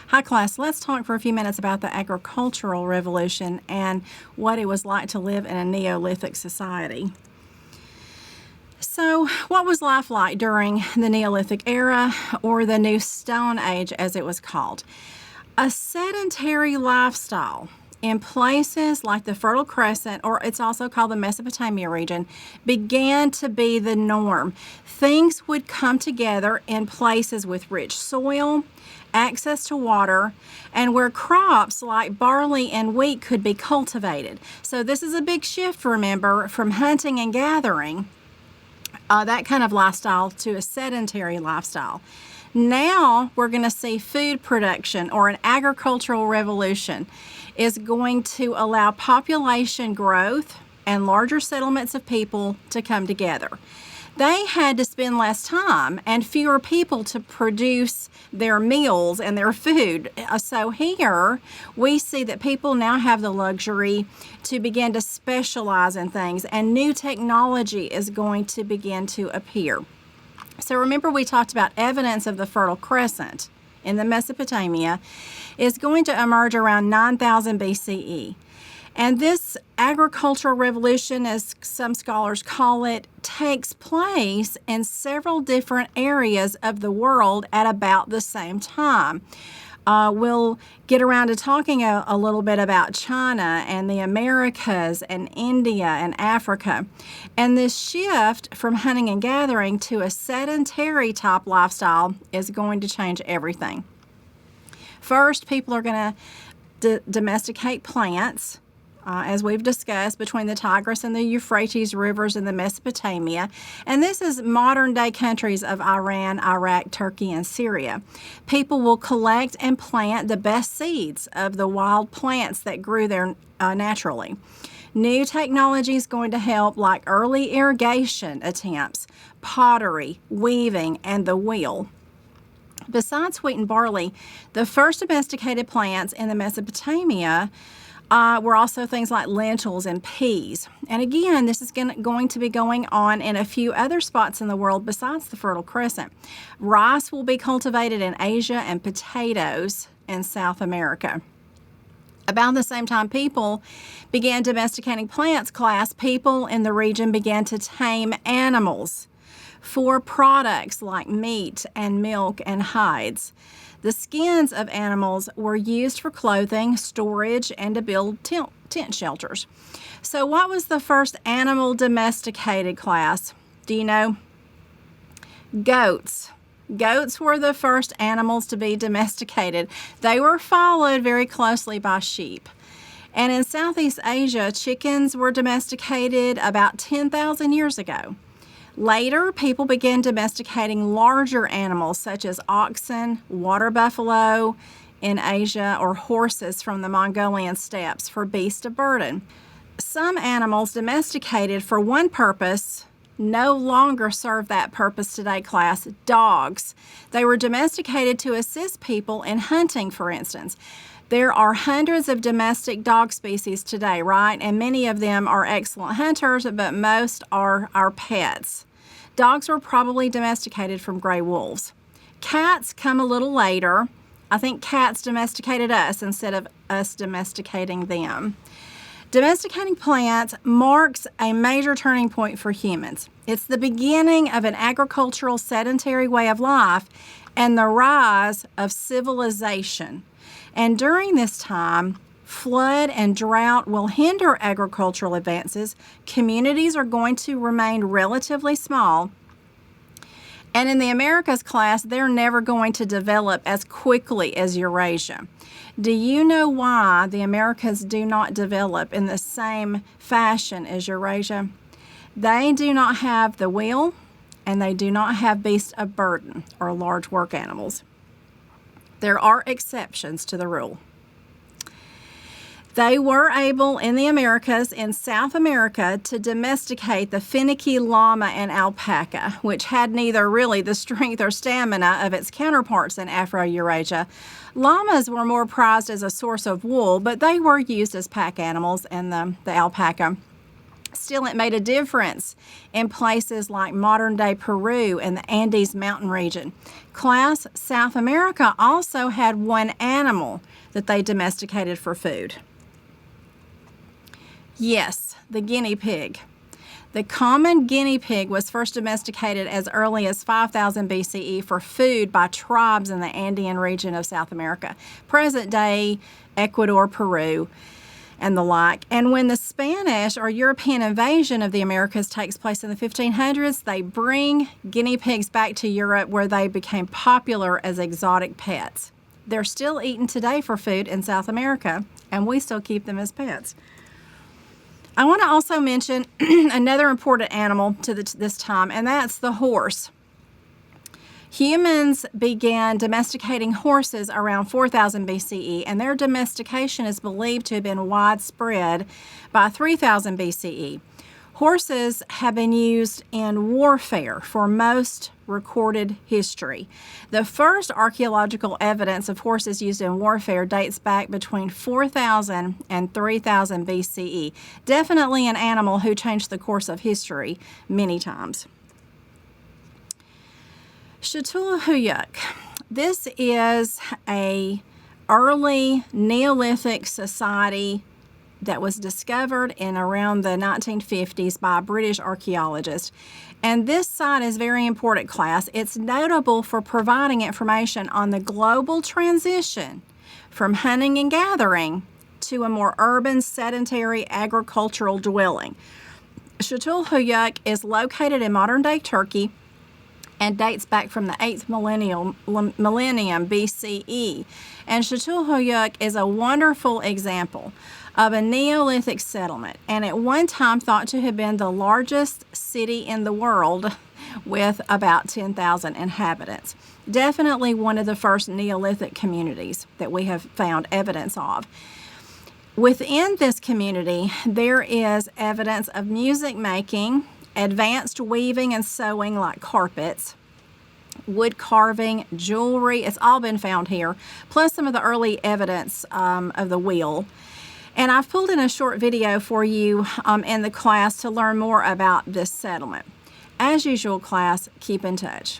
Hi class, let's talk for a few minutes about the agricultural revolution and what it was like to live in a Neolithic society. So, what was life like during the Neolithic era, or the New Stone Age as it was called? A sedentary lifestyle in places like the Fertile Crescent, or it's also called the Mesopotamia region, began to be the norm. Things would come together in places with rich soil, access to water, and where crops like barley and wheat could be cultivated. So this is a big shift, remember, from hunting and gathering, that kind of lifestyle, to a sedentary lifestyle. Now we're going to see food production, or an agricultural revolution, is going to allow population growth and larger settlements of people to come together. They had to spend less time and fewer people to produce their meals and their food. So here we see that people now have the luxury to begin to specialize in things, and new technology is going to begin to appear. So remember, we talked about evidence of the Fertile Crescent in the Mesopotamia is going to emerge around 9000 BCE. And this agricultural revolution, as some scholars call it, takes place in several different areas of the world at about the same time. We'll get around to talking a little bit about China and the Americas and India and Africa. And this shift from hunting and gathering to a sedentary type lifestyle is going to change everything. First, people are going to domesticate plants. As we've discussed, between the Tigris and the Euphrates rivers in the Mesopotamia. And this is modern-day countries of Iran, Iraq, Turkey, and Syria. People will collect and plant the best seeds of the wild plants that grew there naturally. New technology is going to help, like early irrigation attempts, pottery, weaving, and the wheel. Besides wheat and barley, the first domesticated plants in the Mesopotamia were also things like lentils and peas. And again, this is going to be going on in a few other spots in the world besides the Fertile Crescent. Rice will be cultivated in Asia and potatoes in South America. About the same time people began domesticating plants, class, people in the region began to tame animals for products like meat and milk and hides. The skins of animals were used for clothing, storage, and to build tent shelters. So what was the first animal domesticated, class? Do you know? Goats. Goats were the first animals to be domesticated. They were followed very closely by sheep. And in Southeast Asia, chickens were domesticated about 10,000 years ago. Later, people began domesticating larger animals such as oxen, water buffalo in Asia, or horses from the Mongolian steppes for beasts of burden. Some animals domesticated for one purpose no longer serve that purpose today, class. Dogs. They were domesticated to assist people in hunting, for instance. There are hundreds of domestic dog species today, right? And many of them are excellent hunters, but most are our pets. Dogs were probably domesticated from gray wolves. Cats come a little later. I think cats domesticated us instead of us domesticating them. Domesticating plants marks a major turning point for humans. It's the beginning of an agricultural sedentary way of life and the rise of civilization. And during this time, flood and drought will hinder agricultural advances. Communities are going to remain relatively small. And in the Americas, class, they're never going to develop as quickly as Eurasia. Do you know why the Americas do not develop in the same fashion as Eurasia? They do not have the wheel, and they do not have beasts of burden or large work animals. There are exceptions to the rule. They were able in the Americas, in South America, to domesticate the finicky llama and alpaca, which had neither really the strength or stamina of its counterparts in Afro-Eurasia. Llamas were more prized as a source of wool, but they were used as pack animals, and the alpaca. Still, it made a difference in places like modern-day Peru and the Andes mountain region. Class, South America also had one animal that they domesticated for food. Yes, the guinea pig. The common guinea pig was first domesticated as early as 5000 BCE for food by tribes in the Andean region of South America, present-day Ecuador, Peru, and the like. And when the Spanish or European invasion of the Americas takes place in the 1500s, they bring guinea pigs back to Europe, where they became popular as exotic pets. They're still eaten today for food in South America, and we still keep them as pets. I want to also mention another important animal to this time, and that's the horse. Humans began domesticating horses around 4000 BCE, and their domestication is believed to have been widespread by 3000 BCE. Horses have been used in warfare for most recorded history. The first archaeological evidence of horses used in warfare dates back between 4000 and 3000 BCE. Definitely an animal who changed the course of history many times. Çatalhöyük. This is a early Neolithic society that was discovered in around the 1950s by a British archaeologist. And this site is very important, class. It's notable for providing information on the global transition from hunting and gathering to a more urban, sedentary, agricultural dwelling. Çatalhöyük is located in modern-day Turkey and dates back from the 8th millennium BCE. And Çatalhöyük is a wonderful example of a Neolithic settlement, and at one time thought to have been the largest city in the world with about 10,000 inhabitants. Definitely one of the first Neolithic communities that we have found evidence of. Within this community, there is evidence of music making, advanced weaving and sewing like carpets, wood carving, jewelry. It's all been found here, plus some of the early evidence of the wheel. And I've pulled in a short video for you in the class to learn more about this settlement. As usual, class, keep in touch.